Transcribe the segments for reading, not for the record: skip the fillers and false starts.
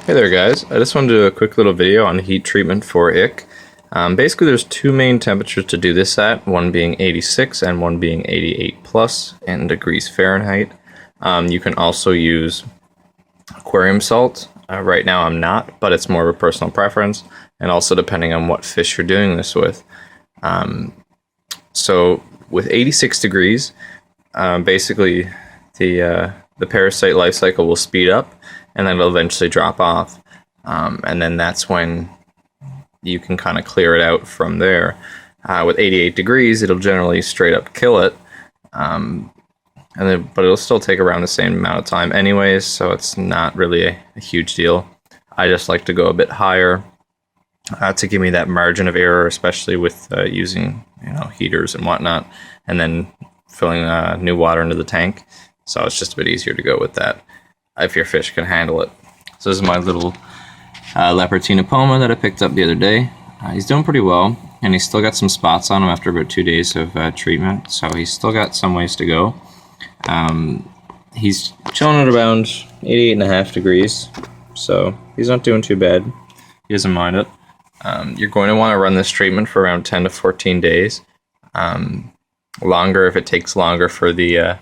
Hey there guys, I just wanted to do a quick little video on heat treatment for ick. Basically there's two main temperatures to do this at, one being 86 and one being 88 plus in degrees Fahrenheit. You can also use aquarium salt. Right now I'm not, but it's more of a personal preference, and also depending on what fish you're doing this with. So with 86 degrees, basically the parasite life cycle will speed up, and then it'll eventually drop off. And then that's when you can kind of clear it out from there. With 88 degrees, it'll generally straight up kill it. But it'll still take around the same amount of time anyways, so it's not really a huge deal. I just like to go a bit higher to give me that margin of error, especially with using heaters and whatnot, and then filling new water into the tank. So it's just a bit easier to go with that if your fish can handle it. So this is my little Lepertina Poma that I picked up the other day. He's doing pretty well, and he's still got some spots on him after about 2 days of treatment, so he's still got some ways to go. He's chilling at around 88.5 degrees, so he's not doing too bad. He doesn't mind it. You're going to want to run this treatment for around 10 to 14 days. Longer if it takes longer for the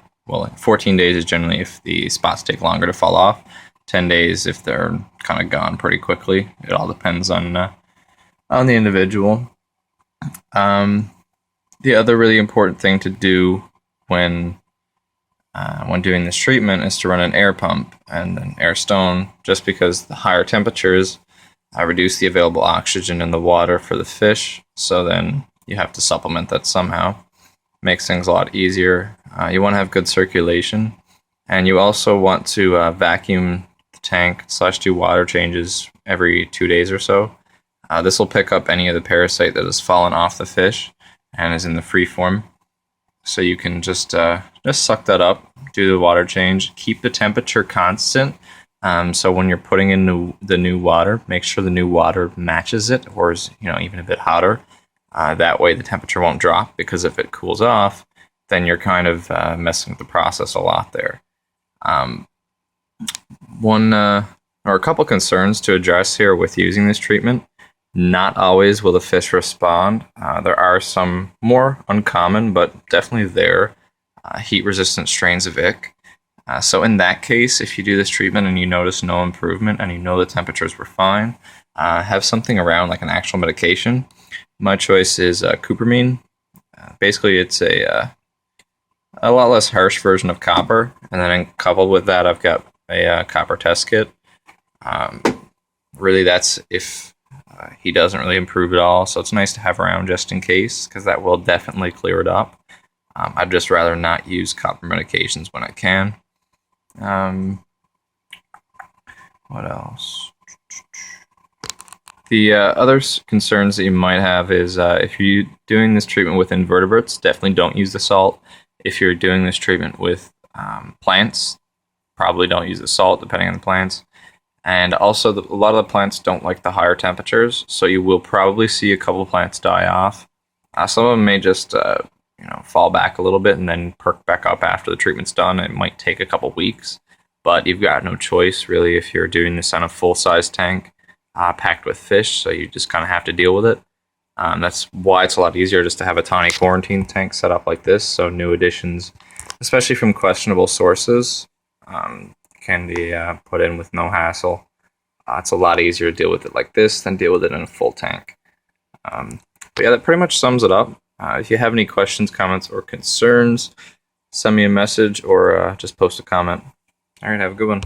14 days is generally if the spots take longer to fall off. 10 days if they're kind of gone pretty quickly. It all depends on the individual. The other really important thing to do when doing this treatment is to run an air pump and an air stone, just because the higher temperatures reduce the available oxygen in the water for the fish, so then you have to supplement that somehow. Makes things a lot easier. You want to have good circulation, and you also want to vacuum the tank / do water changes every 2 days or so. This will pick up any of the parasite that has fallen off the fish and is in the free form. So you can just suck that up, do the water change, keep the temperature constant. So when you're putting in the new water, make sure the new water matches it, or is even a bit hotter. That way the temperature won't drop, because if it cools off, then you're kind of messing with the process a lot there. A couple concerns to address here with using this treatment. Not always will the fish respond. There are some more uncommon, but definitely there, heat-resistant strains of ick. So in that case, if you do this treatment and you notice no improvement and you know the temperatures were fine, have something around like an actual medication. My choice is cupramine. Basically, it's a lot less harsh version of copper, and then coupled with that, I've got a copper test kit. Really, that's if he doesn't really improve at all, so it's nice to have around just in case, because that will definitely clear it up. I'd just rather not use copper medications when I can. What else? The other concerns that you might have is if you're doing this treatment with invertebrates, definitely don't use the salt. If you're doing this treatment with plants, probably don't use the salt, depending on the plants. And also, a lot of the plants don't like the higher temperatures, so you will probably see a couple plants die off. Some of them may just fall back a little bit and then perk back up after the treatment's done. It might take a couple weeks, but you've got no choice really if you're doing this on a full-size tank packed with fish, so you just kind of have to deal with it. That's why it's a lot easier just to have a tiny quarantine tank set up like this, so new additions, especially from questionable sources, can be put in with no hassle. It's a lot easier to deal with it like this than deal with it in a full tank. But yeah, that pretty much sums it up. If you have any questions, comments, or concerns, send me a message or just post a comment. All right, have a good one.